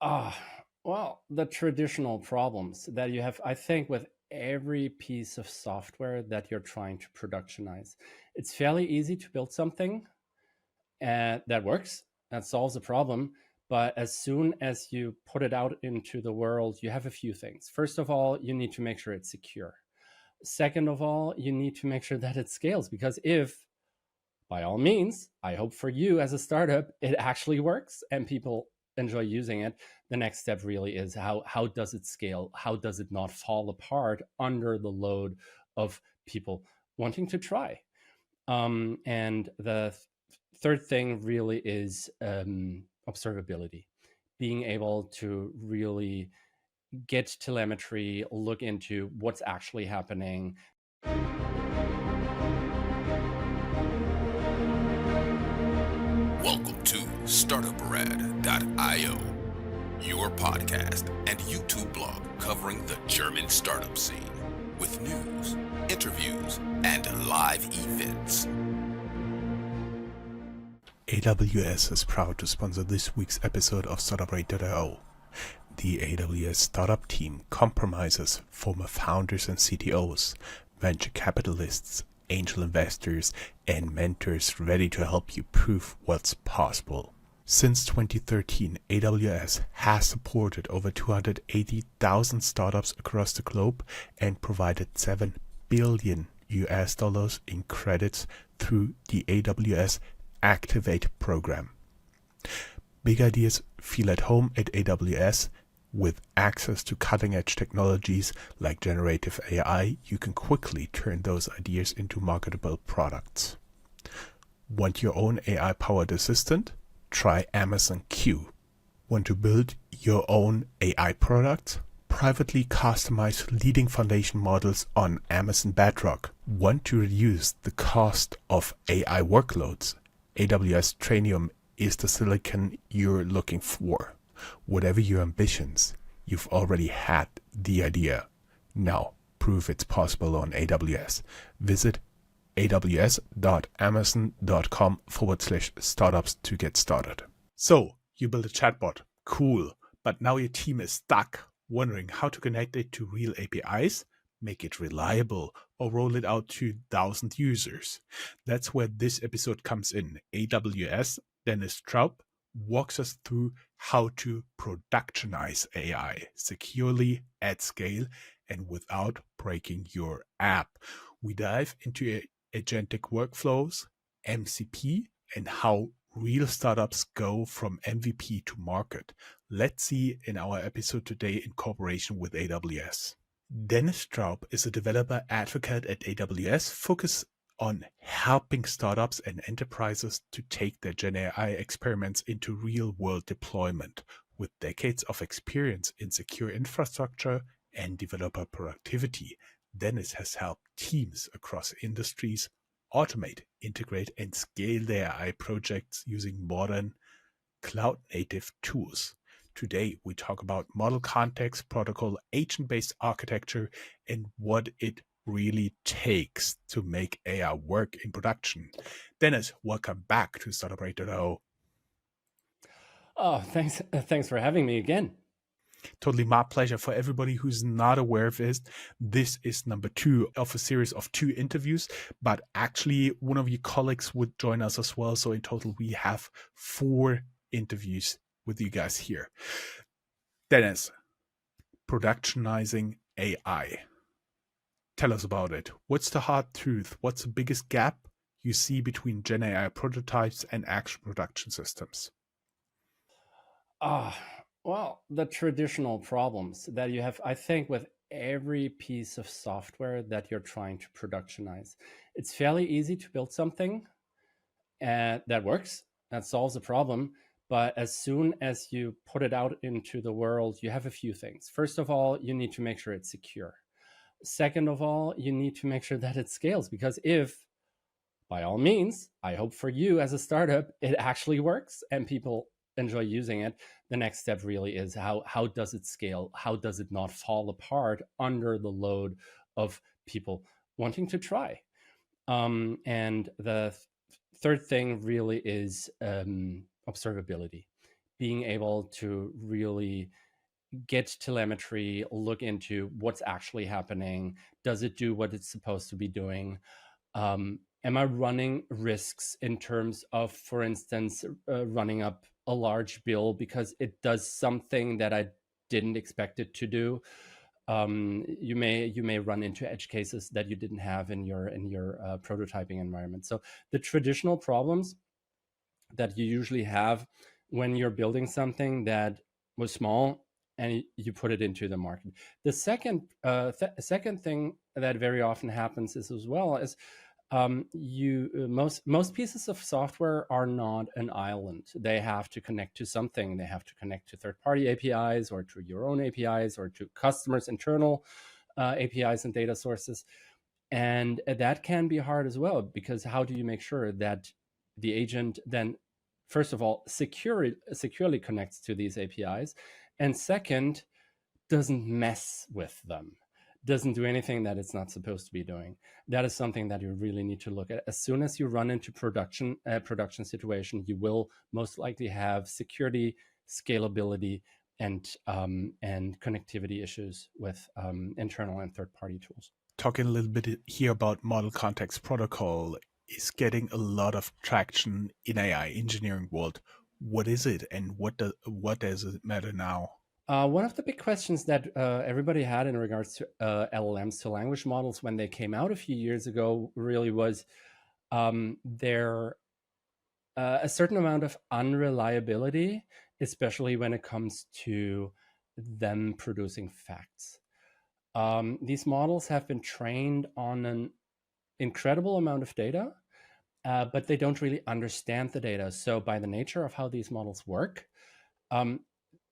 Ah, well, the traditional problems that you have, I think, with every piece of software that you're trying to productionize. It's fairly easy to build something that works, that solves a problem. But as soon as you put it out into the world, you have a few things. First of all, you need to make sure it's secure. Second of all, you need to make sure that it scales, because if, by all means, I hope for you as a startup, it actually works and people enjoy using it. The next step really is how does it scale? How does it not fall apart under the load of people wanting to try? And the third thing really is observability, being able to really get telemetry, look into what's actually happening. Welcome to Startuprad.io, your podcast and YouTube blog covering the German startup scene with news, interviews, and live events. AWS is proud to sponsor this week's episode of Startuprad.io. The AWS startup team compromises former founders and CTOs, venture capitalists, angel investors, and mentors ready to help you prove what's possible. Since 2013, AWS has supported over 280,000 startups across the globe and provided $7 billion in credits through the AWS Activate program. Big ideas feel at home at AWS. With access to cutting-edge technologies like generative AI, you can quickly turn those ideas into marketable products. Want your own AI-powered assistant? Try Amazon Q. Want to build your own AI products? Privately customize leading foundation models on Amazon Bedrock. Want to reduce the cost of AI workloads? AWS Trainium is the silicon you're looking for. Whatever your ambitions, you've already had the idea. Now, prove it's possible on AWS. Visit aws.amazon.com/startups to get started. So, you build a chatbot. Cool. But now your team is stuck, wondering how to connect it to real APIs, make it reliable, or roll it out to 1,000 users. That's where this episode comes in. AWS Dennis Traub walks us through how to productionize AI securely at scale and without breaking your app. We dive into agentic workflows, MCP, and how real startups go from MVP to market. Let's see in our episode today in cooperation with AWS. Dennis Traub is a developer advocate at AWS, focused on helping startups and enterprises to take their GenAI experiments into real-world deployment. With decades of experience in secure infrastructure and developer productivity, Dennis has helped teams across industries automate, integrate, and scale their AI projects using modern cloud-native tools. Today, we talk about model context, protocol, agent-based architecture, and what it really takes to make AI work in production. Dennis, welcome back to Startuprad.io. Oh, thanks for having me again. Totally my pleasure. For everybody who's not aware of it, this is number 2 of a series of 2 interviews, but actually one of your colleagues would join us as well. So in total, we have 4 interviews with you guys here. Dennis, productionizing AI. Tell us about it. What's the hard truth? What's the biggest gap you see between GenAI prototypes and actual production systems? Well, the traditional problems that you have, I think, with every piece of software that you're trying to productionize. It's fairly easy to build something that works, that solves a problem. But as soon as you put it out into the world, you have a few things. First of all, you need to make sure it's secure. Second of all, you need to make sure that it scales, because if, by all means, I hope for you as a startup, it actually works and people enjoy using it. The next step really is how does it scale? How does it not fall apart under the load of people wanting to try? And the third thing really is observability, being able to really get telemetry, look into what's actually happening. Does it do what it's supposed to be doing? Am I running risks in terms of, for instance, running up a large bill because it does something that I didn't expect it to do? You may run into edge cases that you didn't have in your prototyping environment. So the traditional problems that you usually have when you're building something that was small and you put it into the market. The second thing that very often happens is as well is most pieces of software are not an island. They have to connect to something. They have to connect to third-party APIs or to your own APIs or to customers' internal APIs and data sources. And that can be hard as well, because how do you make sure that the agent then, first of all, securely connects to these APIs, and second, doesn't mess with them, doesn't do anything that it's not supposed to be doing? That is something that you really need to look at. As soon as you run into production situation, you will most likely have security, scalability, and connectivity issues with internal and third-party tools. Talking a little bit here about Model Context Protocol is getting a lot of traction in AI engineering world. What is it, and what does it matter now? One of the big questions that everybody had in regards to LLMs, to language models, when they came out a few years ago, really was there a certain amount of unreliability, especially when it comes to them producing facts. These models have been trained on an incredible amount of data, but they don't really understand the data. So by the nature of how these models work,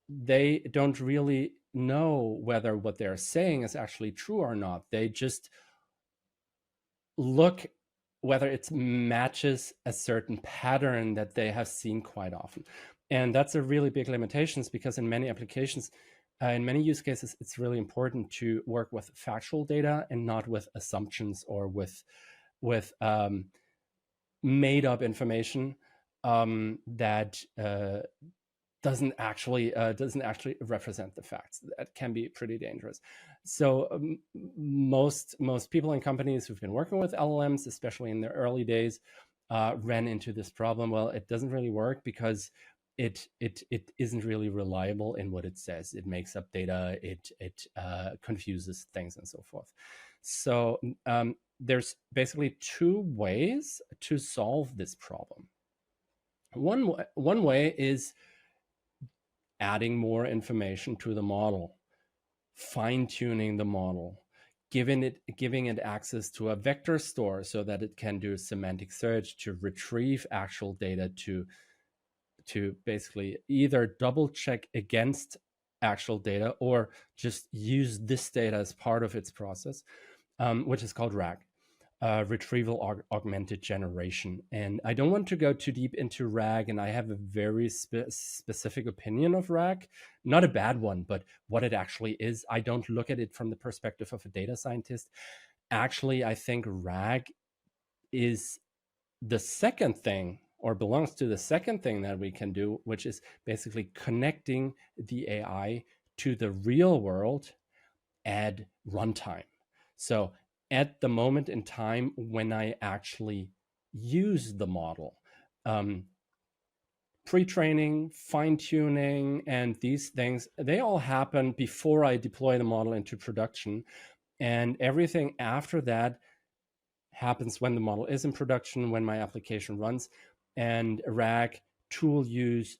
they don't really know whether what they're saying is actually true or not. They just look whether it matches a certain pattern that they have seen quite often. And that's a really big limitation, because in many applications, in many use cases, it's really important to work with factual data and not with assumptions or with made up information that doesn't actually represent the facts. That can be pretty dangerous. So most people in companies who've been working with LLMs, especially in the early days, ran into this problem. Well, it doesn't really work because it isn't really reliable in what it says. It makes up data. It confuses things and so forth. So there's basically two ways to solve this problem. One way is adding more information to the model, fine-tuning the model, giving it access to a vector store so that it can do semantic search to retrieve actual data, to basically either double check against actual data or just use this data as part of its process, which is called RAG. Retrieval augmented generation. And I don't want to go too deep into RAG, and I have a very specific opinion of RAG. Not a bad one, but what it actually is. I don't look at it from the perspective of a data scientist. Actually, I think RAG is the second thing, or belongs to the second thing that we can do, which is basically connecting the AI to the real world at runtime. So at the moment in time when I actually use the model, pre-training, fine-tuning, and these things, they all happen before I deploy the model into production. And everything after that happens when the model is in production, when my application runs. And RAG, tool use,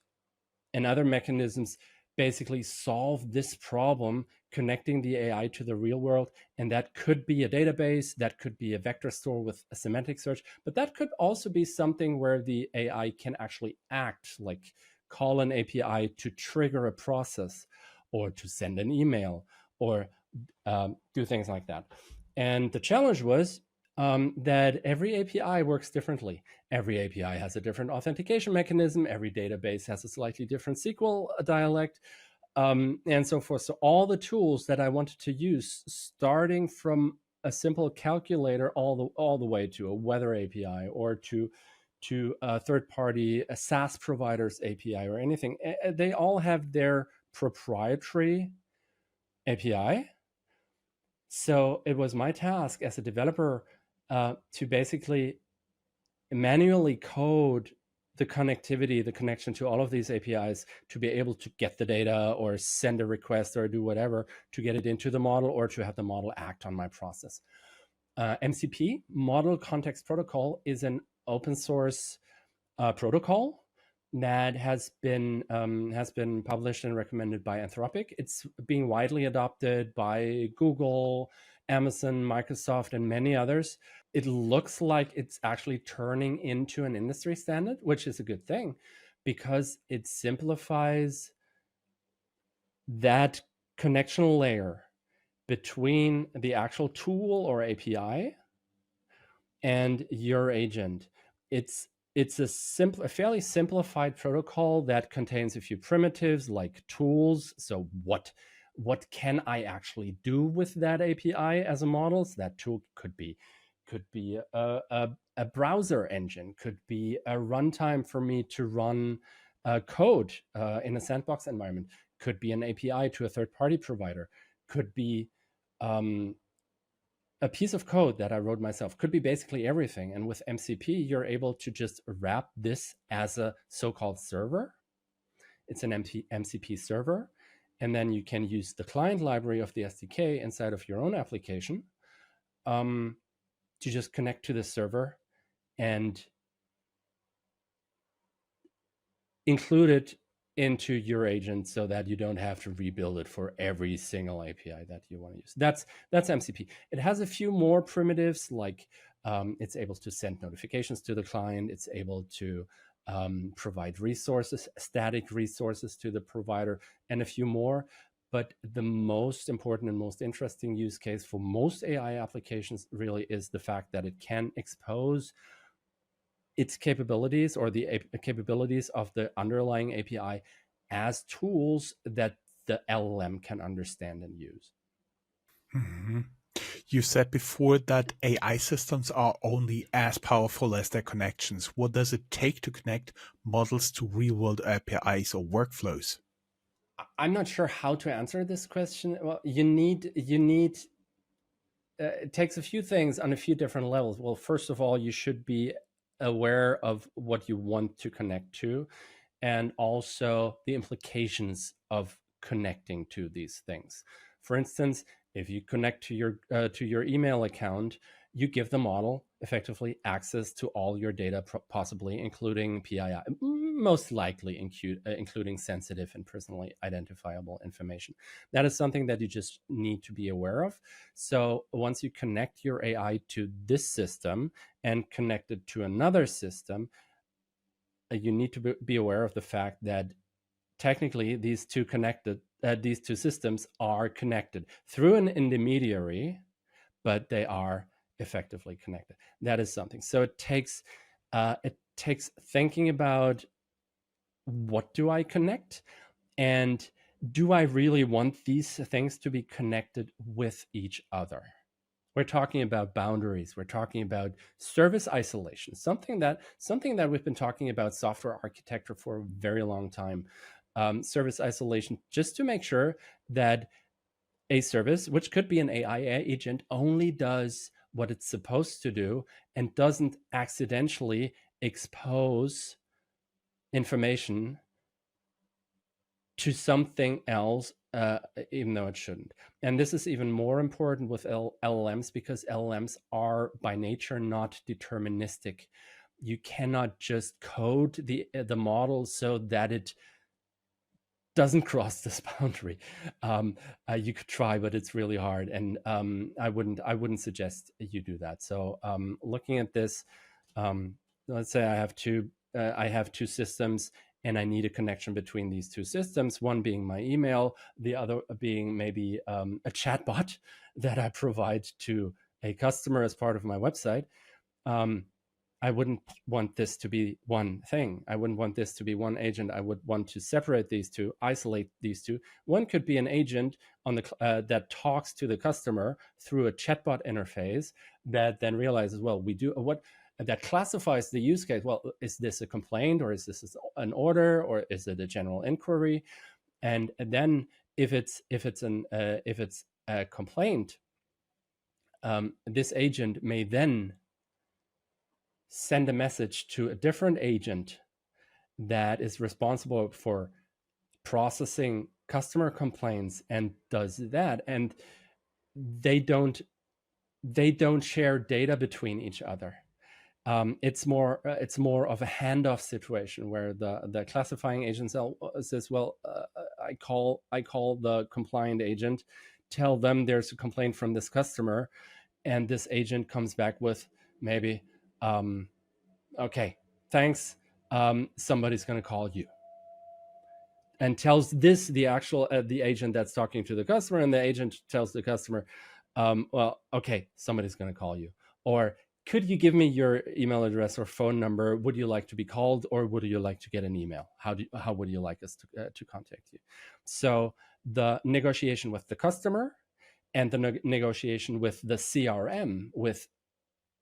and other mechanisms basically solve this problem, connecting the AI to the real world. And that could be a database, that could be a vector store with a semantic search, but that could also be something where the AI can actually act, like call an API to trigger a process or to send an email or do things like that. And the challenge was that every API works differently. Every API has a different authentication mechanism. Every database has a slightly different SQL dialect, and so forth. So all the tools that I wanted to use, starting from a simple calculator all the way to a weather API or to to a third-party a SaaS provider's API or anything. They all have their proprietary API. So it was my task as a developer to basically manually code the connectivity, the connection to all of these APIs to be able to get the data or send a request or do whatever to get it into the model or to have the model act on my process. MCP, Model Context Protocol, is an open source protocol that has been published and recommended by Anthropic. It's being widely adopted by Google, Amazon, Microsoft, and many others. It looks like it's actually turning into an industry standard, which is a good thing because it simplifies that connection layer between the actual tool or API and your agent. It's a fairly simplified protocol that contains a few primitives like tools. So what can I actually do with that API as a model? So that tool could be a browser engine, could be a runtime for me to run code in a sandbox environment, could be an API to a third-party provider, could be a piece of code that I wrote myself, could be basically everything. And with MCP, you're able to just wrap this as a so-called server. It's an MCP server. And then you can use the client library of the SDK inside of your own application to just connect to the server and include it into your agent so that you don't have to rebuild it for every single API that you want to use. That's MCP. It has a few more primitives, like it's able to send notifications to the client. It's able to provide resources, static resources to the provider, and a few more. But the most important and most interesting use case for most AI applications really is the fact that it can expose its capabilities or the capabilities of the underlying API as tools that the LLM can understand and use. Mm-hmm. You said before that AI systems are only as powerful as their connections. What does it take to connect models to real-world APIs or workflows? I'm not sure how to answer this question. Well, you need it takes a few things on a few different levels. Well, first of all, you should be aware of what you want to connect to and also the implications of connecting to these things. For instance, if you connect to your email account, you give the model effectively access to all your data, possibly including PII, most likely including sensitive and personally identifiable information. That is something that you just need to be aware of. So once you connect your AI to this system and connect it to another system, you need to be aware of the fact that technically these two systems are connected through an intermediary, but they are effectively connected. That is something. So it takes thinking about, what do I connect, and do I really want these things to be connected with each other? We're talking about boundaries. We're talking about service isolation, something that we've been talking about software architecture for a very long time. Service isolation, just to make sure that a service, which could be an AI agent, only does what it's supposed to do and doesn't accidentally expose information to something else, even though it shouldn't. And this is even more important with LLMs, because LLMs are by nature not deterministic. You cannot just code the model so that it doesn't cross this boundary. You could try, but it's really hard, and I wouldn't suggest you do that. So looking at this, let's say I have two systems, and I need a connection between these two systems, one being my email, the other being maybe a chatbot that I provide to a customer as part of my website. I wouldn't want this to be one thing. I wouldn't want this to be one agent. I would want to separate these two, isolate these two. One could be an agent on the that talks to the customer through a chatbot interface that then realizes, well, we do what that classifies the use case. Well, is this a complaint, or is this an order, or is it a general inquiry? And then if it's a complaint, this agent may then send a message to a different agent that is responsible for processing customer complaints and does that. And they don't share data between each other. It's more of a handoff situation where the classifying agent says, well, I call the compliant agent, tell them there's a complaint from this customer, and this agent comes back with maybe, okay, thanks, somebody's going to call you, and tells this the actual the agent that's talking to the customer, and the agent tells the customer, well, okay, somebody's going to call you, or could you give me your email address or phone number? Would you like to be called, or would you like to get an email? How would you like us to contact you? So the negotiation with the customer and the negotiation with the CRM with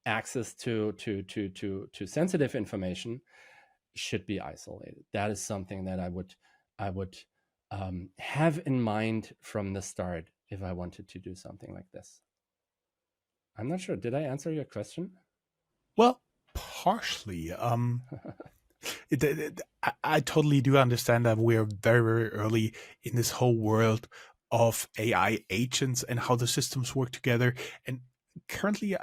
access to sensitive information should be isolated. That is something that I would have in mind from the start if I wanted to do something like this. I'm not sure. Did I answer your question? Well, partially. I totally do understand that we're very, very early in this whole world of AI agents and how the systems work together. And currently,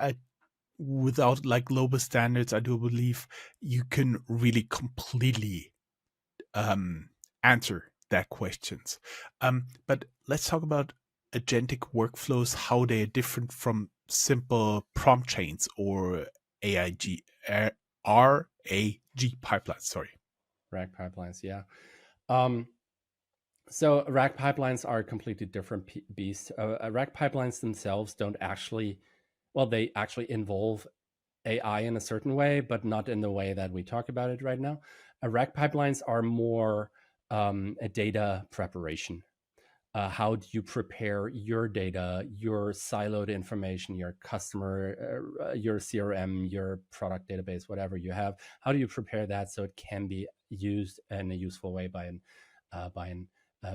without like global standards, I do believe you can really completely answer that questions. But let's talk about agentic workflows, how they are different from simple prompt chains or RAG pipelines. Sorry, RAG pipelines. Yeah. So RAG pipelines are a completely different beast. RAG pipelines themselves don't actually, well, they actually involve AI in a certain way, but not in the way that we talk about it right now. RAG pipelines are more a data preparation. How do you prepare your data, your siloed information, your customer, your CRM, your product database, whatever you have? How do you prepare that so it can be used in a useful way by an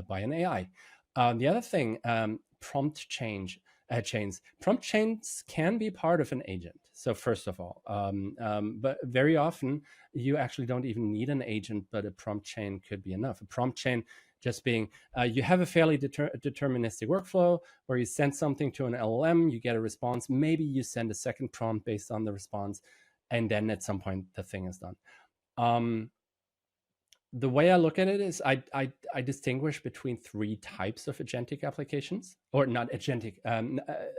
AI? The other thing, prompt chains. Prompt chains can be part of an agent. So first of all, but very often you actually don't even need an agent, but a prompt chain could be enough. A prompt chain just being, you have a fairly deterministic workflow where you send something to an LLM, you get a response, maybe you send a second prompt based on the response, and then at some point the thing is done. The way I look at it is I distinguish between three types of agentic applications, or not agentic,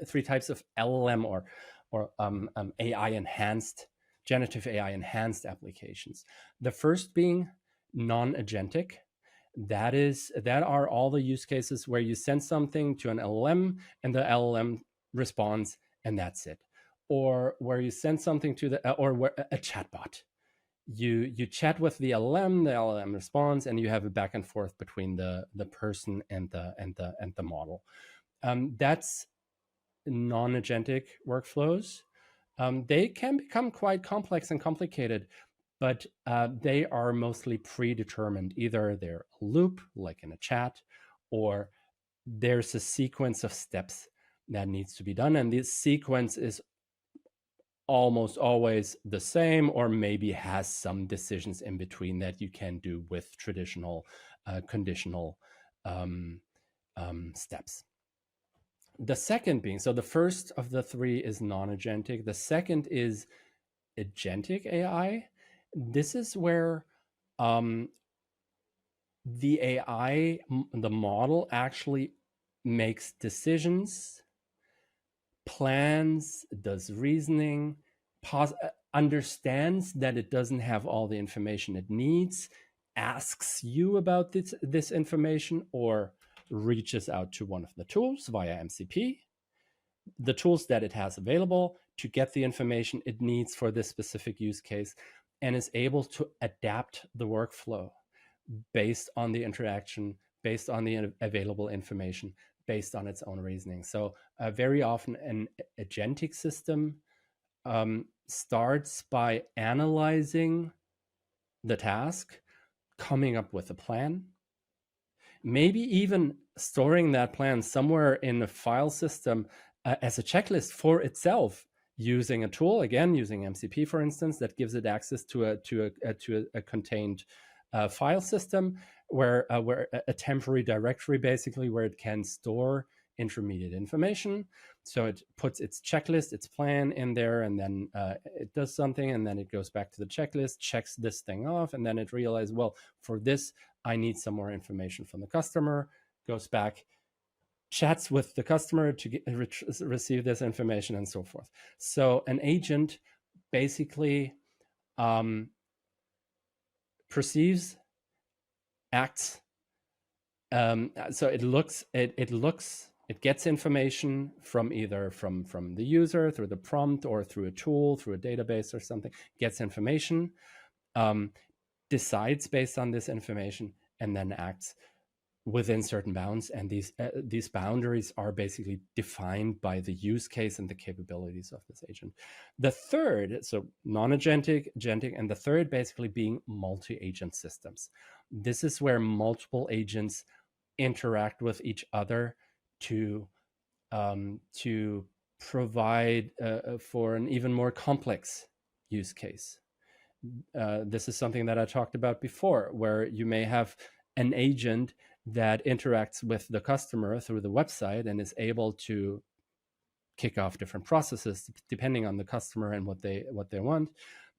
three types of LLM or AI enhanced, generative AI enhanced applications. The first being non-agentic. That are all the use cases where you send something to an LLM and the LLM responds, and that's it. Or where you send something to a chatbot. You chat with the LLM responds, and you have a back and forth between the person and the model. That's non-agentic workflows. They can become quite complex and complicated, but they are mostly predetermined. Either they're a loop, like in a chat, or there's a sequence of steps that needs to be done, and this sequence is almost always the same, or maybe has some decisions in between that you can do with traditional conditional steps. The second being, so the first of the three is non-agentic. The second is agentic AI. This is where the AI, the model, actually makes decisions, plans, does reasoning, understands that it doesn't have all the information it needs, asks you about this information, or reaches out to one of the tools via MCP, the tools that it has available to get the information it needs for this specific use case, and is able to adapt the workflow based on the interaction, based on the available information, based on its own reasoning. So very often an agentic system starts by analyzing the task, coming up with a plan, maybe even storing that plan somewhere in a file system as a checklist for itself, using a tool, again, using MCP, for instance, that gives it access to a contained file system where a temporary directory, basically, where it can store intermediate information. So it puts its checklist, its plan in there, and then it does something, and then it goes back to the checklist, checks this thing off, and then it realizes, well, for this, I need some more information from the customer, goes back, chats with the customer to receive this information, and so forth. So an agent basically perceives, acts. So it gets information from either from the user through the prompt or through a tool, through a database or something, gets information, decides based on this information, and then acts within certain bounds. And these boundaries are basically defined by the use case and the capabilities of this agent. The third, so non-agentic, agentic, and the third basically being multi-agent systems. This is where multiple agents interact with each other to provide for an even more complex use case. This is something that I talked about before, where you may have an agent that interacts with the customer through the website and is able to kick off different processes depending on the customer and what they want.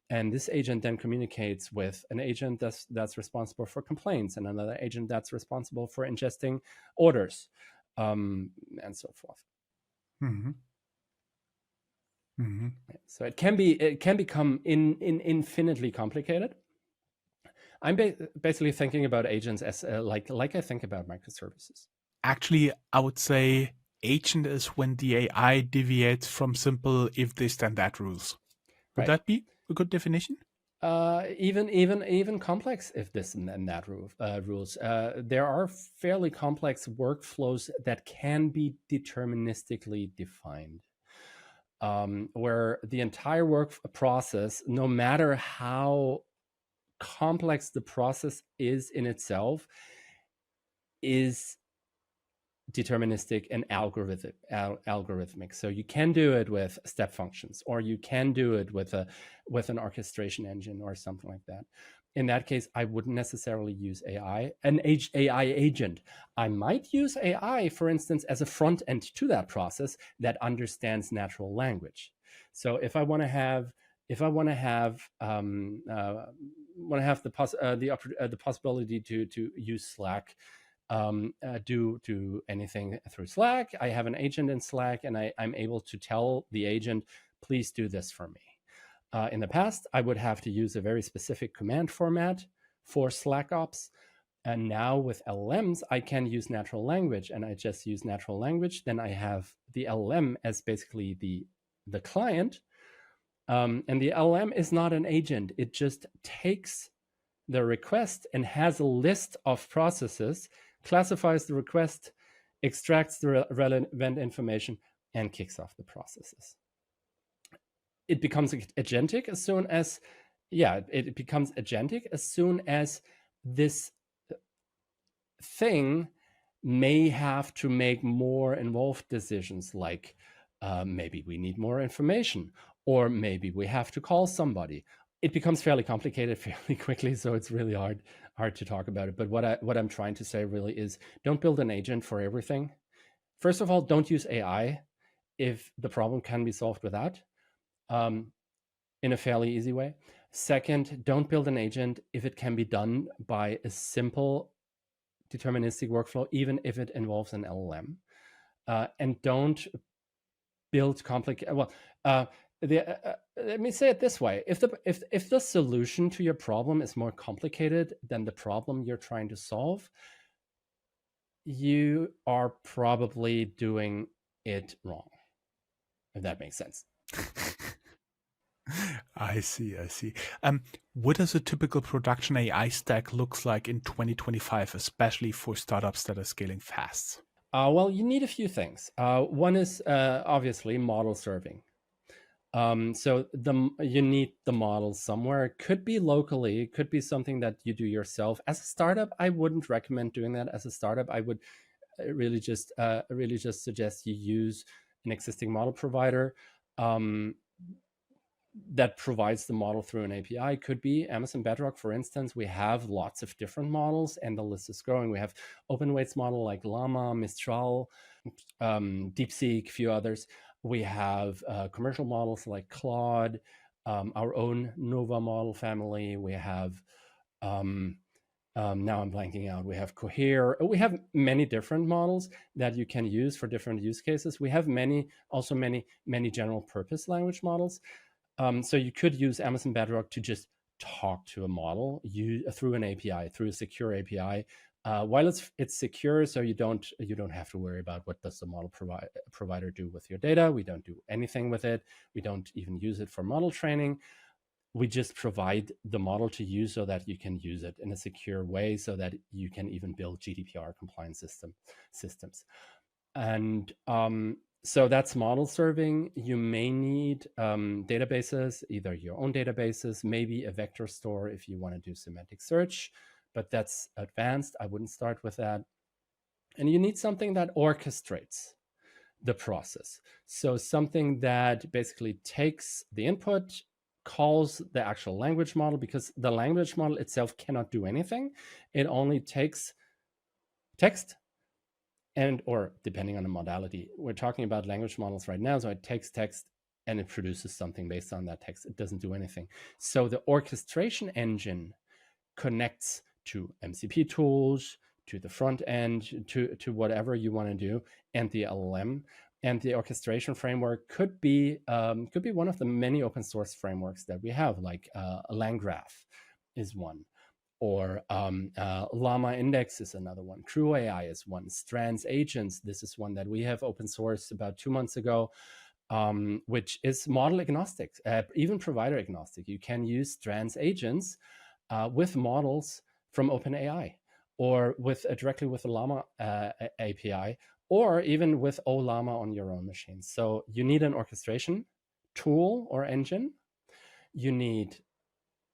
And this agent then communicates with an agent that's responsible for complaints, and another agent that's responsible for ingesting orders, and so forth. Mm-hmm. Mm-hmm. So it can become infinitely complicated. I'm basically thinking about agents as like I think about microservices. Actually, I would say agent is when the AI deviates from simple if this then that rules. Would that be a good definition? Even complex if this and that rules. There are fairly complex workflows that can be deterministically defined, where the entire work process, no matter how complex the process is in itself, is deterministic and algorithmic. So you can do it with step functions, or you can do it with an orchestration engine or something like that. In that case, I wouldn't necessarily use AI, an AI agent. I might use AI, for instance, as a front end to that process that understands natural language. So if I want to have the possibility to use Slack, do anything through Slack, I have an agent in Slack, and I'm able to tell the agent, please do this for me. In the past, I would have to use a very specific command format for Slack ops. And now with LLMs, I can use natural language, and I just use natural language. Then I have the LLM as basically the client. And the LLM is not an agent. It just takes the request and has a list of processes, classifies the request, extracts the relevant information, and kicks off the processes. It becomes agentic as soon as, it becomes agentic as soon as this thing may have to make more involved decisions, like maybe we need more information, or maybe we have to call somebody. It becomes fairly complicated fairly quickly, so it's really hard to talk about it. But what I'm trying to say really is, don't build an agent for everything. First of all, don't use AI if the problem can be solved without, in a fairly easy way. Second, don't build an agent if it can be done by a simple deterministic workflow, even if it involves an LLM. And don't build complicated. Let me say it this way: if the solution to your problem is more complicated than the problem you're trying to solve, you are probably doing it wrong. If that makes sense. I see. What does a typical production AI stack looks like in 2025, especially for startups that are scaling fast? Well, you need a few things. One is obviously model serving. So you need the model somewhere. It could be locally. It could be something that you do yourself. As a startup, I wouldn't recommend doing that. As a startup, I would really just suggest you use an existing model provider that provides the model through an API. Could be Amazon Bedrock, for instance. We have lots of different models, and the list is growing. We have open weights model like Llama, Mistral, DeepSeek, a few others. We have commercial models like Claude, our own Nova model family. We have now I'm blanking out. We have Cohere. We have many different models that you can use for different use cases. We have many general purpose language models. So you could use Amazon Bedrock to just talk to a model through an API, through a secure API. While it's secure, so you don't have to worry about what does the model provider do with your data. We don't do anything with it. We don't even use it for model training. We just provide the model to you so that you can use it in a secure way, so that you can even build GDPR compliant systems. And so that's model serving. You may need databases, either your own databases, maybe a vector store if you want to do semantic search, but that's advanced. I wouldn't start with that. And you need something that orchestrates the process. So something that basically takes the input, calls the actual language model, because the language model itself cannot do anything. It only takes text, and or depending on the modality. We're talking about language models right now, so it takes text and it produces something based on that text. It doesn't do anything. So the orchestration engine connects to MCP tools, to the front end, to whatever you want to do, and the LLM. And the orchestration framework could be one of the many open source frameworks that we have, like LangGraph is one, or Llama Index is another one. Crew AI is one. Strands Agents, this is one that we have open sourced about 2 months ago, which is model agnostic, even provider agnostic. You can use Strands Agents with models from OpenAI, or directly with the Llama API, or even with OLlama on your own machine. So you need an orchestration tool or engine. You need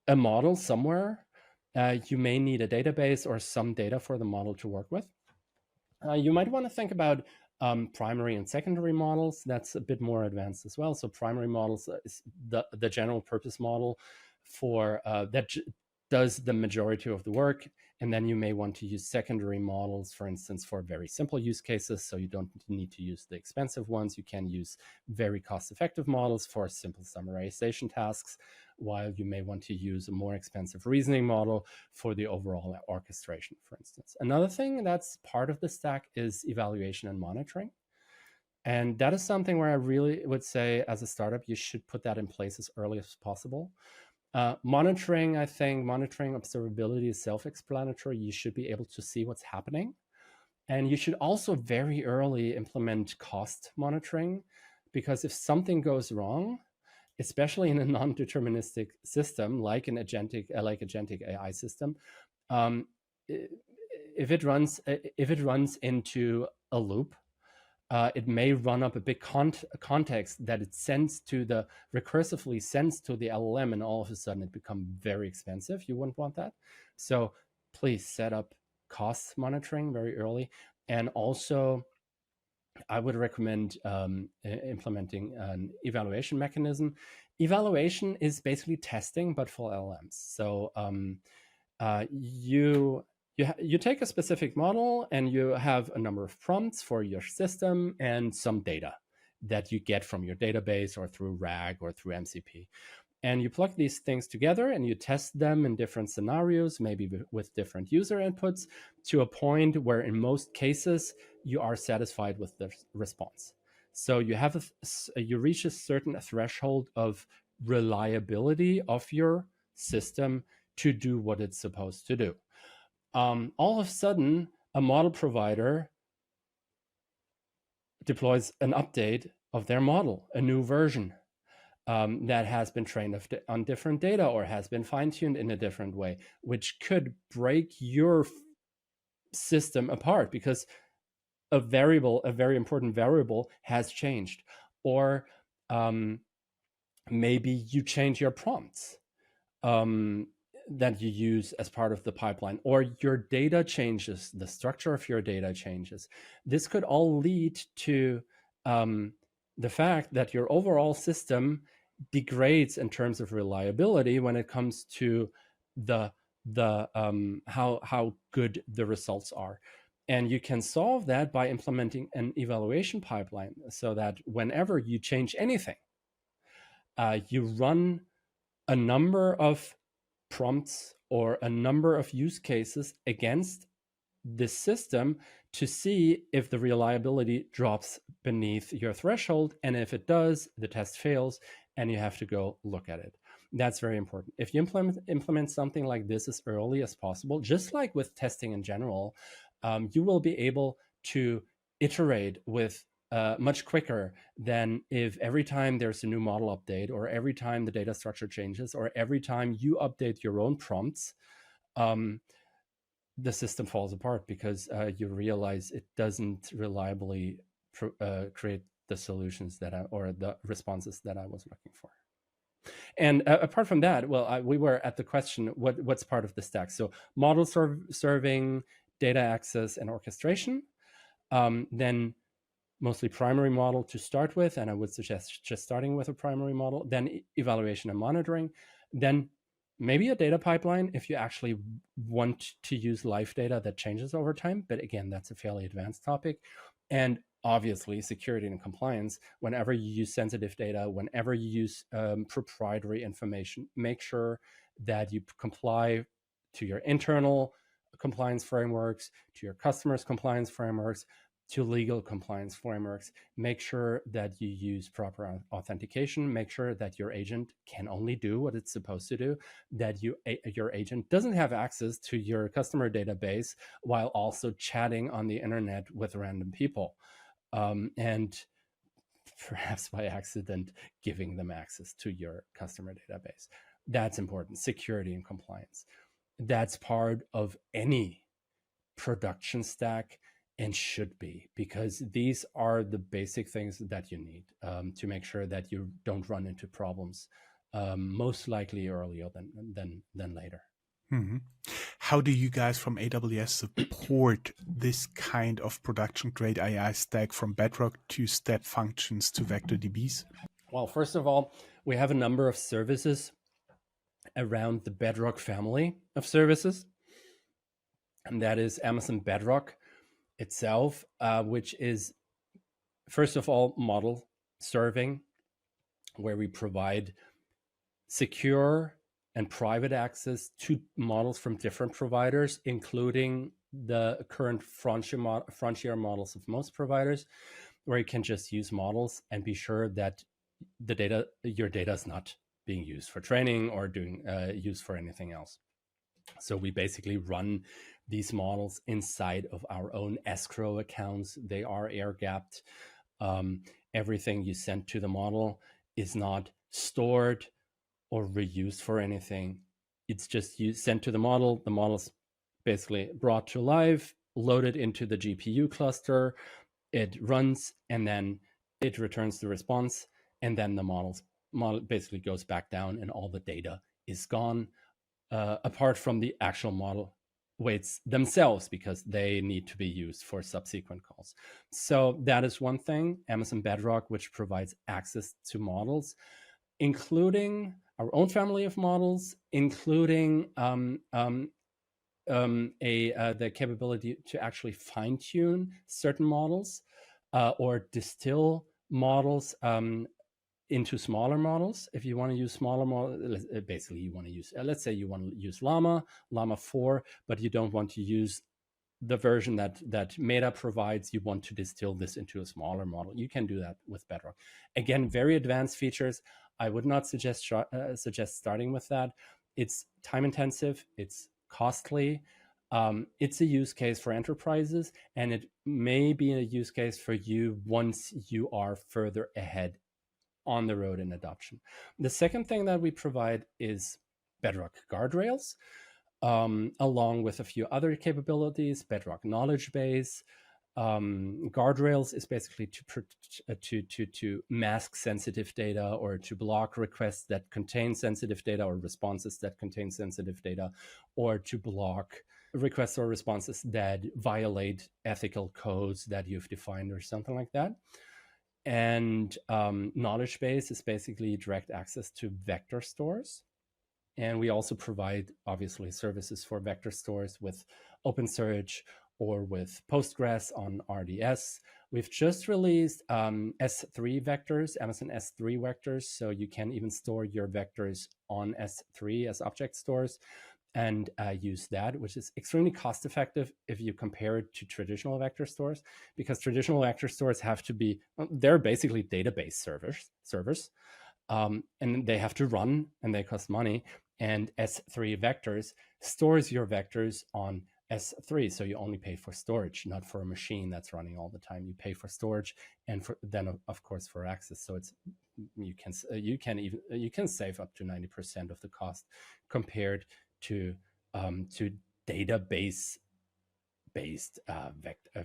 a model somewhere. You may need a database or some data for the model to work with. You might want to think about primary and secondary models. That's a bit more advanced as well. So primary models is the general purpose model for that does the majority of the work. And then you may want to use secondary models, for instance, for very simple use cases. So you don't need to use the expensive ones. You can use very cost-effective models for simple summarization tasks, while you may want to use a more expensive reasoning model for the overall orchestration, for instance. Another thing that's part of the stack is evaluation and monitoring. And that is something where I really would say, as a startup, you should put that in place as early as possible. Monitoring, I think, observability is self-explanatory. You should be able to see what's happening. And you should also very early implement cost monitoring, because if something goes wrong, especially in a non-deterministic system like an agentic AI system, if it runs into a loop, it may run up a big context that it recursively sends to the LLM, and all of a sudden it becomes very expensive. You wouldn't want that. So please set up cost monitoring very early. And also, I would recommend implementing an evaluation mechanism. Evaluation is basically testing, but for LLMs. So you take a specific model and you have a number of prompts for your system and some data that you get from your database or through RAG or through MCP. And you plug these things together and you test them in different scenarios, maybe with different user inputs, to a point where in most cases you are satisfied with the response. So you reach a certain threshold of reliability of your system to do what it's supposed to do. All of a sudden, a model provider deploys an update of their model, a new version that has been trained on different data or has been fine-tuned in a different way, which could break your system apart because a very important variable has changed. Or Maybe you change your prompts that you use as part of the pipeline, or your data changes, the structure of your data changes. This could all lead to the fact that your overall system degrades in terms of reliability when it comes to the how good the results are. And you can solve that by implementing an evaluation pipeline, so that whenever you change anything, you run a number of prompts or a number of use cases against this system to see if the reliability drops beneath your threshold. And if it does, the test fails and you have to go look at it. That's very important. If you implement something like this as early as possible, just like with testing in general, you will be able to iterate with much quicker than if every time there's a new model update, or every time the data structure changes, or every time you update your own prompts, the system falls apart because you realize it doesn't reliably create the solutions or the responses that I was looking for. And apart from that, well, we were at the question, what's part of the stack? So model serving, data access, and orchestration. Then mostly primary model to start with, and I would suggest just starting with a primary model, then evaluation and monitoring, then maybe a data pipeline if you actually want to use live data that changes over time. But again, that's a fairly advanced topic. And obviously, security and compliance, whenever you use sensitive data, whenever you use proprietary information, make sure that you comply to your internal compliance frameworks, to your customers' compliance frameworks, to legal compliance frameworks. Make sure that you use proper authentication. Make sure that your agent can only do what it's supposed to do, that your agent doesn't have access to your customer database while also chatting on the internet with random people, and perhaps by accident giving them access to your customer database. That's important. Security and compliance. That's part of any production stack, and should be, because these are the basic things that you need to make sure that you don't run into problems, most likely earlier than later. Mm-hmm. How do you guys from AWS support this kind of production grade AI stack, from Bedrock to step functions to vector DBs? Well, first of all, we have a number of services around the Bedrock family of services, and that is Amazon Bedrock itself, which is, first of all, model serving, where we provide secure and private access to models from different providers, including the current frontier models of most providers, where you can just use models and be sure that your data is not being used for training or doing used for anything else. So we basically run these models inside of our own escrow accounts. They are air gapped. Everything you send to the model is not stored or reused for anything. It's just sent to the model. The model's basically brought to life, loaded into the GPU cluster. It runs, and then it returns the response. And then the model basically goes back down, and all the data is gone, apart from the actual model weights themselves, because they need to be used for subsequent calls. So that is one thing, Amazon Bedrock, which provides access to models, including our own family of models, including the capability to actually fine-tune certain models or distill models into smaller models. If you want to use smaller models, basically you want to use, let's say you want to use Llama 4, but you don't want to use the version that Meta provides. You want to distill this into a smaller model. You can do that with Bedrock. Again, very advanced features. I would not suggest starting with that. It's time intensive. It's costly. It's a use case for enterprises, and it may be a use case for you once you are further ahead on the road in adoption. The second thing that we provide is Bedrock guardrails, along with a few other capabilities, Bedrock knowledge base, Guardrails is basically to mask sensitive data or to block requests that contain sensitive data or responses that contain sensitive data, or to block requests or responses that violate ethical codes that you've defined or something like that. And knowledge base is basically direct access to vector stores. And we also provide, obviously, services for vector stores with OpenSearch or with Postgres on RDS. We've just released S3 vectors, Amazon S3 vectors, so you can even store your vectors on S3 as object stores and use that, which is extremely cost effective if you compare it to traditional vector stores, because traditional vector stores have to be, they're basically database servers, and they have to run and they cost money. And S3 vectors stores your vectors on S3, so you only pay for storage, not for a machine that's running all the time. You pay for storage and then of course for access. So it's you can save up to 90% of the cost compared to database based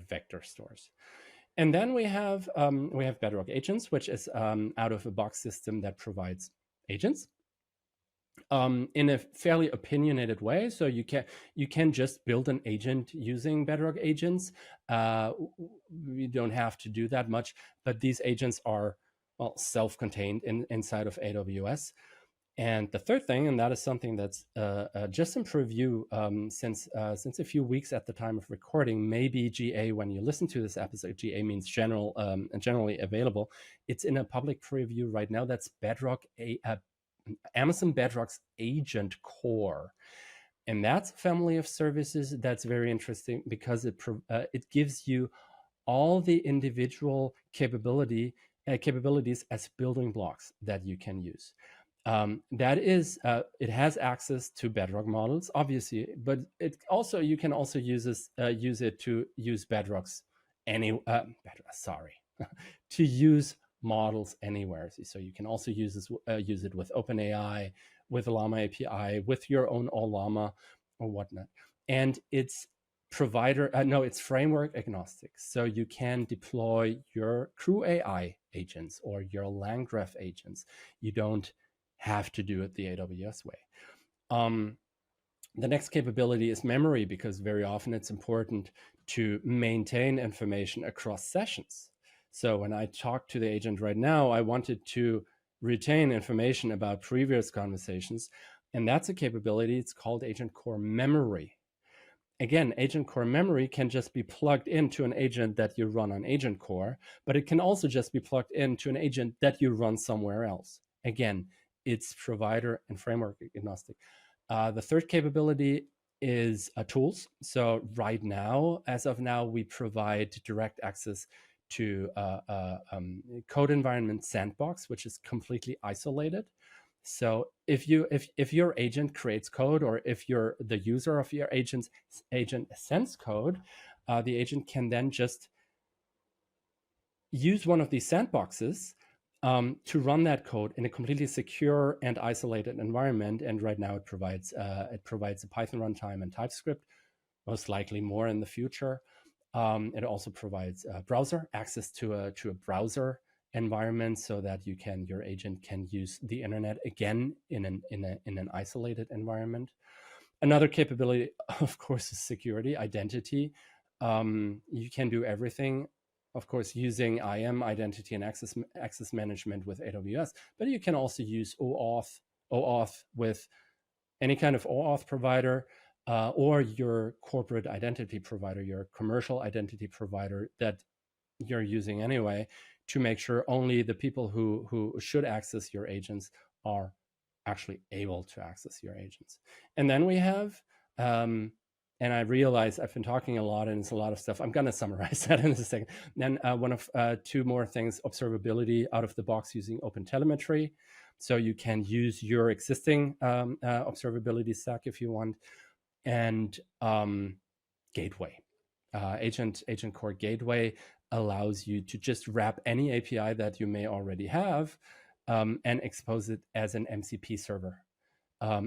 vector stores. And then we have Bedrock Agents, which is out of a box system that provides agents in a fairly opinionated way. So you can just build an agent using Bedrock Agents. We don't have to do that much, but these agents are, well, self-contained inside of AWS. And the third thing, and that is something that's just in preview since a few weeks at the time of recording, maybe GA when you listen to this episode. GA means generally available. It's in a public preview right now. That's Bedrock, Amazon Bedrock's Agent Core. And that's a family of services that's very interesting because it gives you all the individual capabilities as building blocks that you can use. That is, it has access to Bedrock models, obviously, but you can also use it to use Bedrock's to use models anywhere. So you can also use it with OpenAI, with Llama API, with your own Llama or whatnot. And it's it's framework agnostic. So you can deploy your Crew AI agents or your LangGraph agents. You don't have to do it the AWS way. The next capability is memory, because very often it's important to maintain information across sessions. So when I talk to the agent right now, I wanted to retain information about previous conversations, and that's a capability. It's called Agent Core Memory. Again, Agent Core Memory can just be plugged into an agent that you run on Agent Core, but it can also just be plugged into an agent that you run somewhere else. Again, it's provider and framework agnostic. The third capability is tools. So right now, as of now, we provide direct access to code environment sandbox, which is completely isolated. So if your agent creates code, or if you're the user of your agent sends code, the agent can then just use one of these sandboxes to run that code in a completely secure and isolated environment. And right now it provides a Python runtime and TypeScript, most likely more in the future. It also provides browser access to a browser environment, so that your agent can use the internet again in an isolated environment. Another capability, of course, is security, identity. You can do everything, of course, using IAM, identity and access management with AWS, but you can also use OAuth with any kind of OAuth provider, or your corporate identity provider, your commercial identity provider that you're using anyway, to make sure only the people who should access your agents are actually able to access your agents. And then we have, and I realize I've been talking a lot and it's a lot of stuff. I'm going to summarize that in a second. Then one of two more things: observability out of the box using OpenTelemetry. So you can use your existing observability stack if you want. And gateway. Agent Core Gateway allows you to just wrap any API that you may already have and expose it as an MCP server,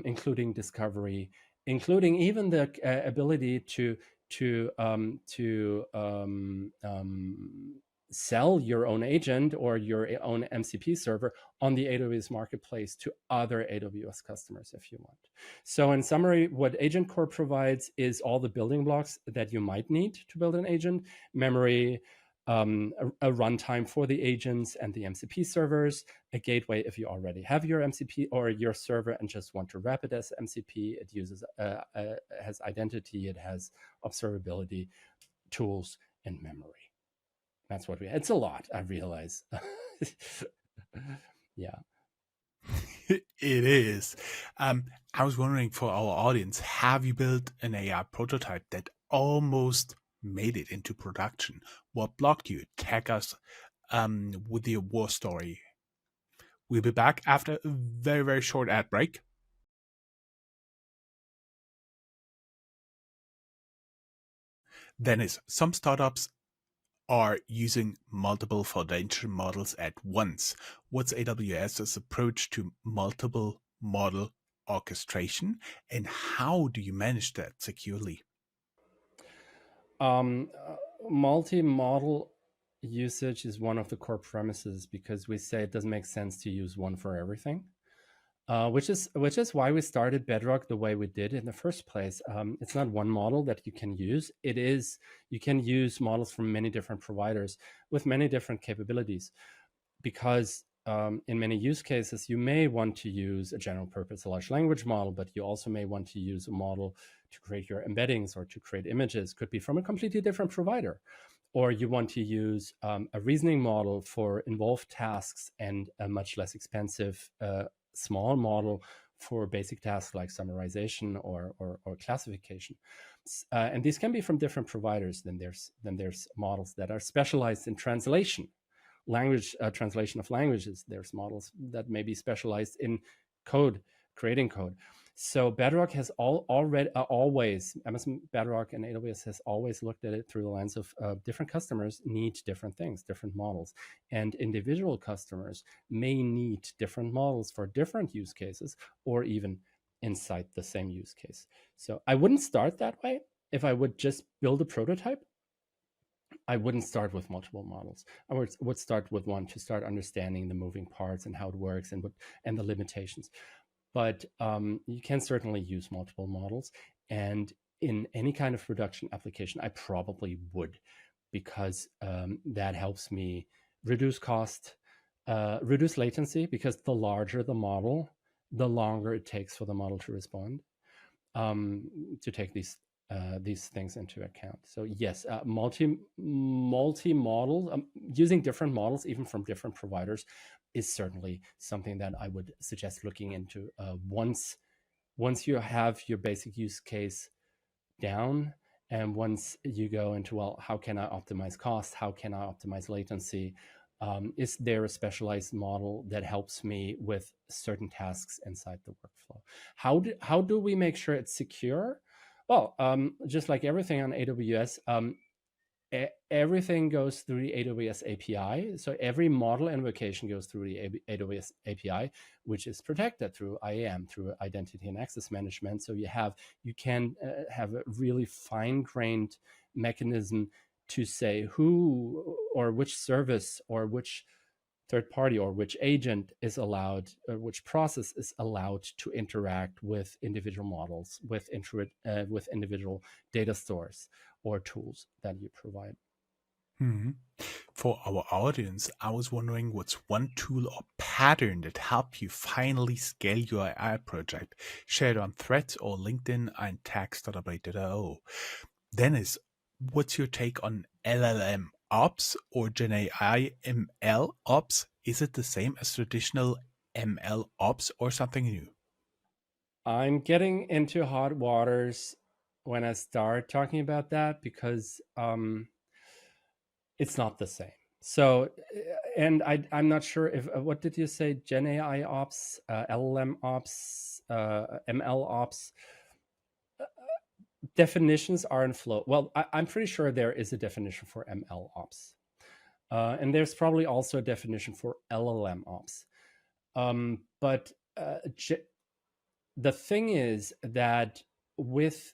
including discovery, including even the ability to to sell your own agent or your own MCP server on the AWS marketplace to other AWS customers if you want. So in summary, what Agent Core provides is all the building blocks that you might need to build an agent: memory, a runtime for the agents and the MCP servers, a gateway if you already have your MCP or your server and just want to wrap it as MCP. It uses has identity, it has observability, tools, and memory. That's what it's a lot, I realize. Yeah. It is. I was wondering, for our audience, have you built an AI prototype that almost made it into production? What blocked you? Tag us with your war story. We'll be back after a very, very short ad break. Dennis, some startups are using multiple foundation models at once. What's AWS's approach to multiple model orchestration, and how do you manage that securely? Multi-model usage is one of the core premises because we say it doesn't make sense to use one for everything. Which is why we started Bedrock the way we did in the first place. It's not one model that you can use. It is, you can use models from many different providers with many different capabilities, because in many use cases, you may want to use a general purpose large language model, but you also may want to use a model to create your embeddings or to create images. Could be from a completely different provider. Or you want to use a reasoning model for involved tasks and a much less expensive small model for basic tasks like summarization or classification. And these can be from different providers. Then there's models that are specialized in translation, language translation of languages. There's models that may be specialized in code, creating code. So Bedrock has always, Amazon Bedrock and AWS has always looked at it through the lens of different customers need different things, different models. And individual customers may need different models for different use cases or even inside the same use case. So I wouldn't start that way. If I would just build a prototype, I wouldn't start with multiple models. I would start with one to start understanding the moving parts and how it works and the limitations. But you can certainly use multiple models. And in any kind of production application, I probably would, because that helps me reduce cost, reduce latency, because the larger the model, the longer it takes for the model to respond, to take these things into account. So yes, multi-model, using different models, even from different providers, is certainly something that I would suggest looking into once you have your basic use case down, and once you go into, well, how can I optimize cost? How can I optimize latency? Is there a specialized model that helps me with certain tasks inside the workflow? How do we make sure it's secure? Well, just like everything on AWS, everything goes through the AWS API. So every model invocation goes through the AWS API, which is protected through IAM, through identity and access management. So you can have a really fine-grained mechanism to say who or which service or which third party or which agent is allowed, or which process is allowed to interact with individual models, with individual data stores or tools that you provide. For our audience, I was wondering, what's one tool or pattern that helped you finally scale your AI project? Share it on Threads or LinkedIn and tag Startuprad.io. Dennis, what's your take on LLM Ops or GenAI ML Ops? Is it the same as traditional ML Ops or something new? I'm getting into hot waters when I start talking about that, because it's not the same. So, and I'm not sure if, what did you say? GenAI Ops, LLM Ops, ML Ops. Definitions are in flow. Well, I'm pretty sure there is a definition for ML Ops. And there's probably also a definition for LLM Ops. But the thing is that with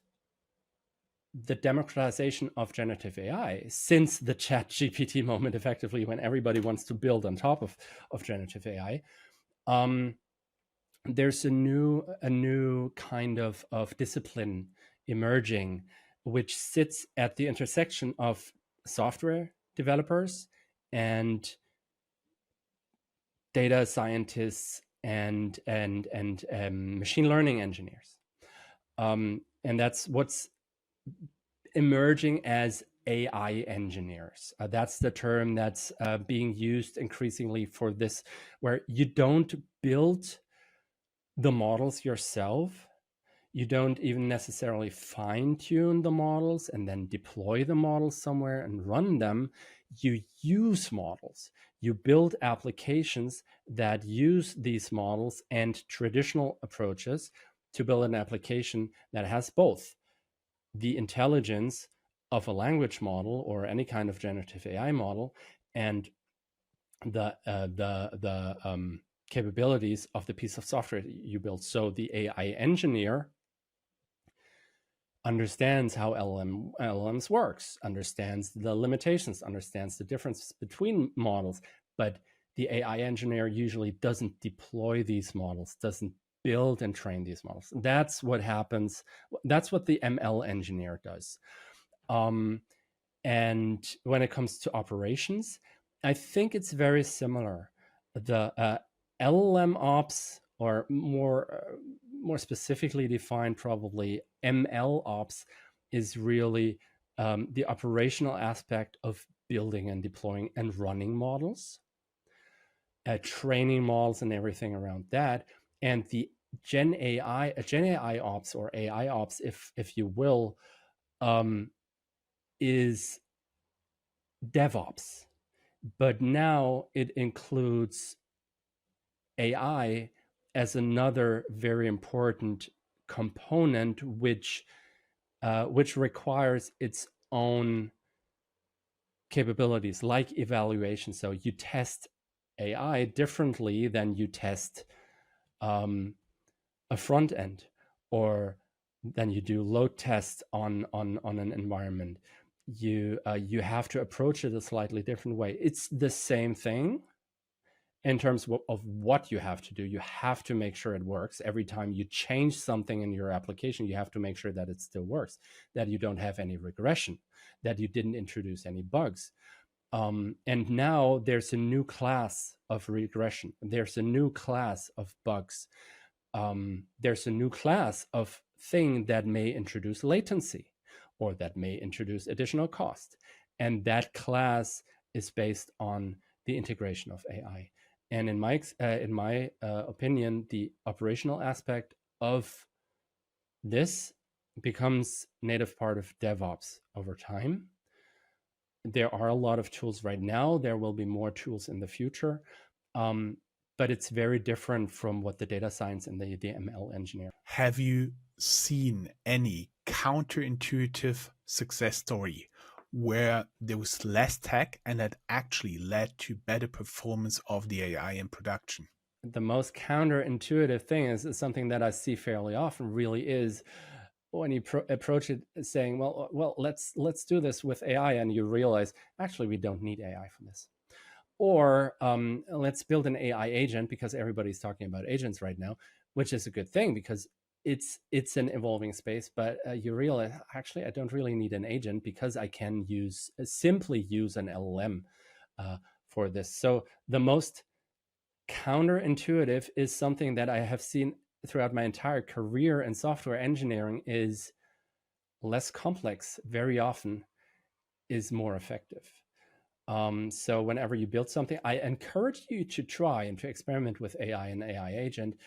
the democratization of generative AI since the chat GPT moment, effectively, when everybody wants to build on top of generative AI. There's a new kind of discipline emerging, which sits at the intersection of software developers and data scientists and machine learning engineers, and that's what's emerging as AI engineers. That's the term that's being used increasingly for this, where you don't build the models yourself. You don't even necessarily fine-tune the models and then deploy the models somewhere and run them. You use models. You build applications that use these models and traditional approaches to build an application that has both the intelligence of a language model or any kind of generative AI model and the capabilities of the piece of software you build. So the AI engineer understands how LLMs works, understands the limitations, understands the difference between models, but the AI engineer usually doesn't deploy these models, doesn't build and train these models. That's what happens. That's what the ML engineer does. And when it comes to operations, I think it's very similar. The LLM ops, or more specifically defined, probably ML ops, is really the operational aspect of building and deploying and running models, training models and everything around that. And the GenAI ops, or AI ops, if you will, is DevOps. But now it includes AI as another very important component, which requires its own capabilities, like evaluation. So you test AI differently than you test a front end, or than you do load tests on an environment. You have to approach it a slightly different way. It's the same thing in terms of what you have to do. You have to make sure it works. Every time you change something in your application, you have to make sure that it still works, that you don't have any regression, that you didn't introduce any bugs. And now there's a new class of regression. There's a new class of bugs. There's a new class of thing that may introduce latency, or that may introduce additional cost. And that class is based on the integration of AI. And in my opinion, the operational aspect of this becomes native part of DevOps over time. There are a lot of tools right now. There will be more tools in the future. But it's very different from what the data science and the ML engineer. Have you seen any counterintuitive success story where there was less tech and that actually led to better performance of the AI in production? The most counterintuitive thing is something that I see fairly often, really, is when you approach it saying, well, let's do this with AI, and you realize, actually, we don't need AI for this. Or let's build an AI agent, because everybody's talking about agents right now, which is a good thing because it's an evolving space. But you realize, actually, I don't really need an agent, because I can simply use an LLM for this. So the most counterintuitive is something that I have seen throughout my entire career in software engineering, is less complex very often is more effective. So whenever you build something, I encourage you to try and to experiment with AI and AI agent,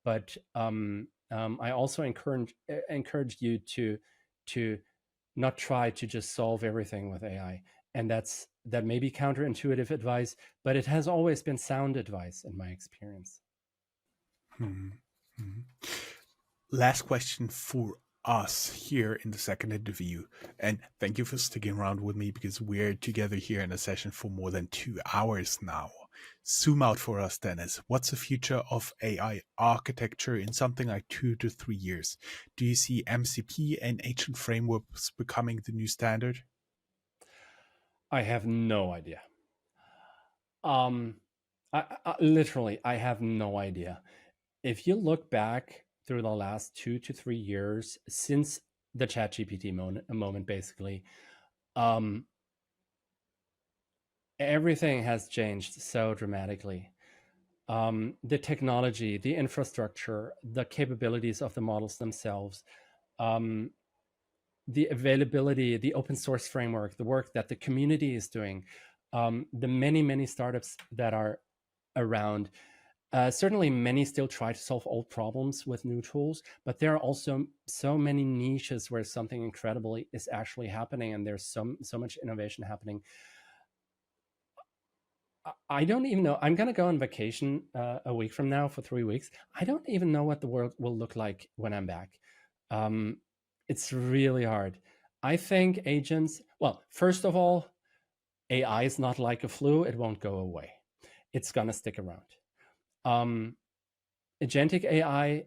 but I also encourage you to not try to just solve everything with AI. And that may be counterintuitive advice, but it has always been sound advice in my experience. Last question for us here in the second interview, and thank you for sticking around with me, because we're together here in a session for more than 2 hours now. Zoom out for us, Dennis. What's the future of AI architecture in something like 2 to 3 years? Do you see MCP and agent frameworks becoming the new standard? I have no idea. Literally, I have no idea. If you look back through the last 2 to 3 years since the ChatGPT moment, basically, everything has changed so dramatically. The technology, the infrastructure, the capabilities of the models themselves, the availability, the open source framework, the work that the community is doing, the many startups that are around. Certainly, many still try to solve old problems with new tools, but there are also so many niches where something incredible is actually happening, and there's so much innovation happening. I don't even know. I'm going to go on vacation a week from now for 3 weeks. I don't even know what the world will look like when I'm back. It's really hard. I think agents, well, first of all, AI is not like a flu. It won't go away. It's going to stick around. Agentic AI,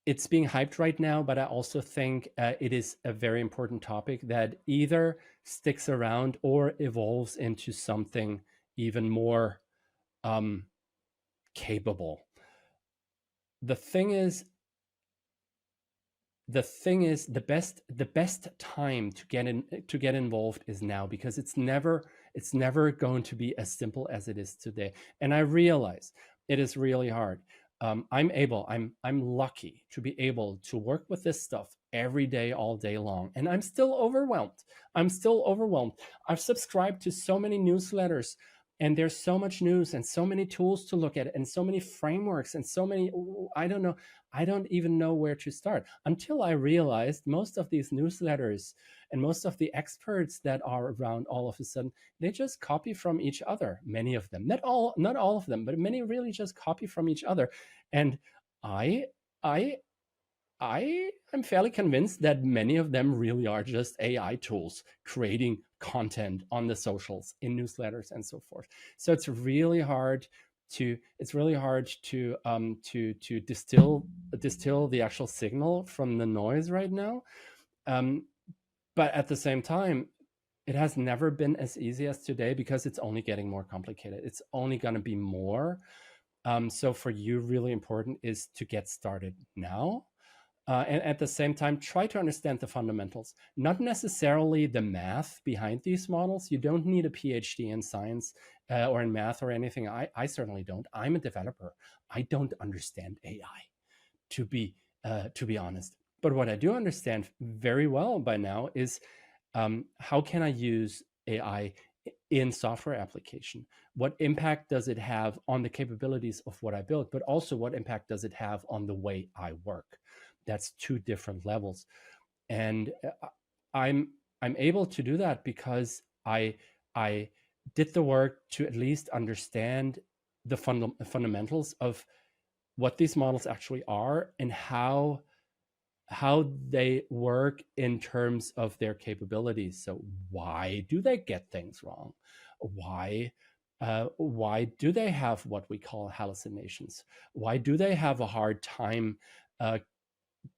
it's being hyped right now, but I also think it is a very important topic that either sticks around or evolves into something even more capable. The thing is, the best time to get involved is now, because it's never going to be as simple as it is today. And I realize it is really hard. I'm lucky to be able to work with this stuff every day, all day long, and I'm still overwhelmed. I've subscribed to so many newsletters, and there's so much news and so many tools to look at and so many frameworks and so many, I don't even know where to start, until I realized most of these newsletters and most of the experts that are around, all of a sudden, they just copy from each other. Many of them, not all of them, but many really just copy from each other. And I am fairly convinced that many of them really are just AI tools creating content on the socials, in newsletters, and so forth. So it's really hard to distill the actual signal from the noise right now. But at the same time, it has never been as easy as today, because it's only getting more complicated. It's only going to be more. So for you, really important is to get started now. And at the same time, try to understand the fundamentals, not necessarily the math behind these models. You don't need a PhD in science or in math or anything. I certainly don't. I'm a developer. I don't understand AI, to be honest. But what I do understand very well by now is how can I use AI in software application? What impact does it have on the capabilities of what I build? But also, what impact does it have on the way I work? That's two different levels. And I'm able to do that because I did the work to at least understand the fundamentals of what these models actually are and how they work in terms of their capabilities. So why do they get things wrong? Why do they have what we call hallucinations? Why do they have a hard time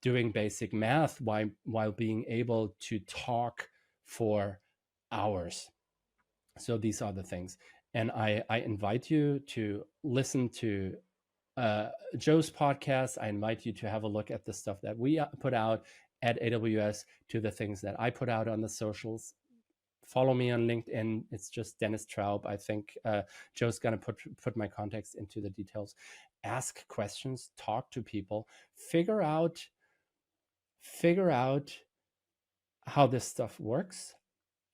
doing basic math while being able to talk for hours? So these are the things. And I invite you to listen to Joe's podcast. I invite you to have a look at the stuff that we put out at AWS, to the things that I put out on the socials. Follow me on LinkedIn. It's just Dennis Traub. I think Joe's going to put my contacts into the details. Ask questions, talk to people, figure out how this stuff works,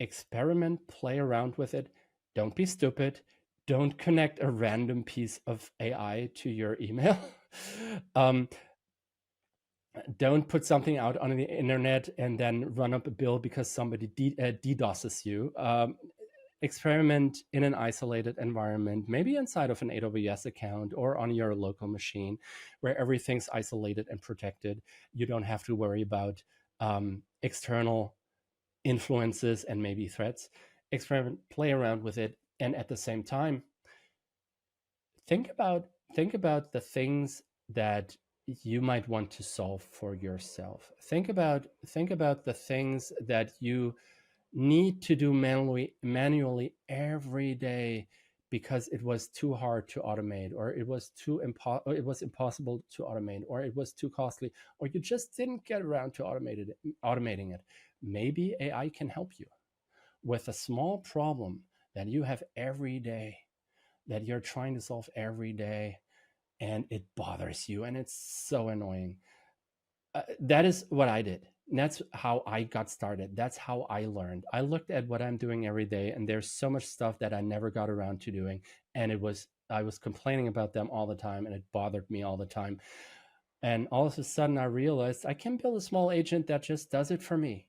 experiment, play around with it. Don't be stupid. Don't connect a random piece of AI to your email. Don't put something out on the internet and then run up a bill because somebody DDoSes you. Experiment in an isolated environment, maybe inside of an AWS account or on your local machine, where everything's isolated and protected. You don't have to worry about external influences and maybe threats. Experiment, play around with it, and at the same time, think about the things that you might want to solve for yourself. Think about the things that you need to do manually every day because it was too hard to automate, or it was impossible to automate, or it was too costly, or you just didn't get around to automating it. Maybe AI can help you with a small problem that you have every day, that you're trying to solve every day, and it bothers you and it's so annoying. That is what I did. And that's how I got started. That's how I learned. I looked at what I'm doing every day, and there's so much stuff that I never got around to doing. And I was complaining about them all the time, and it bothered me all the time. And all of a sudden I realized I can build a small agent that just does it for me.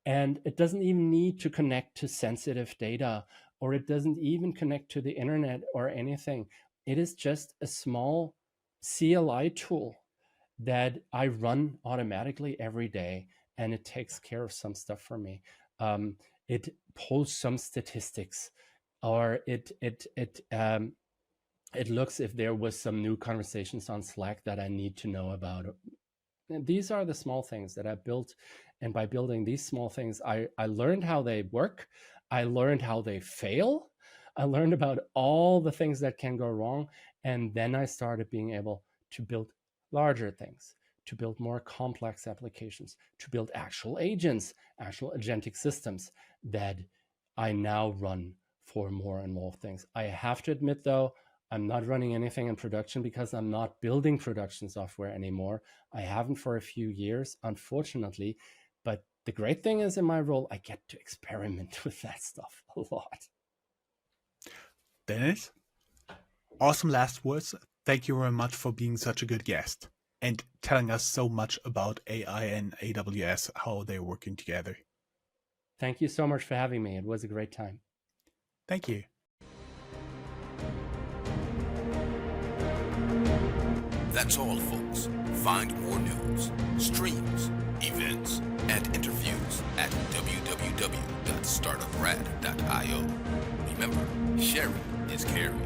And it doesn't even need to connect to sensitive data, or it doesn't even connect to the internet or anything. It is just a small CLI tool that I run automatically every day, and it takes care of some stuff for me. It pulls some statistics, or it looks if there was some new conversations on Slack that I need to know about. And these are the small things that I built, and by building these small things, I learned how they work. I learned how they fail. I learned about all the things that can go wrong, and then I started being able to build larger things, to build more complex applications, to build actual agents, actual agentic systems that I now run for more and more things. I have to admit, though, I'm not running anything in production because I'm not building production software anymore. I haven't for a few years, unfortunately. But the great thing is, in my role, I get to experiment with that stuff a lot. Dennis, awesome last words. Thank you very much for being such a good guest and telling us so much about AI and AWS, how they're working together. Thank you so much for having me. It was a great time. Thank you. That's all, folks. Find more news, streams, events, and interviews at www.startuprad.io. Remember, sharing is caring.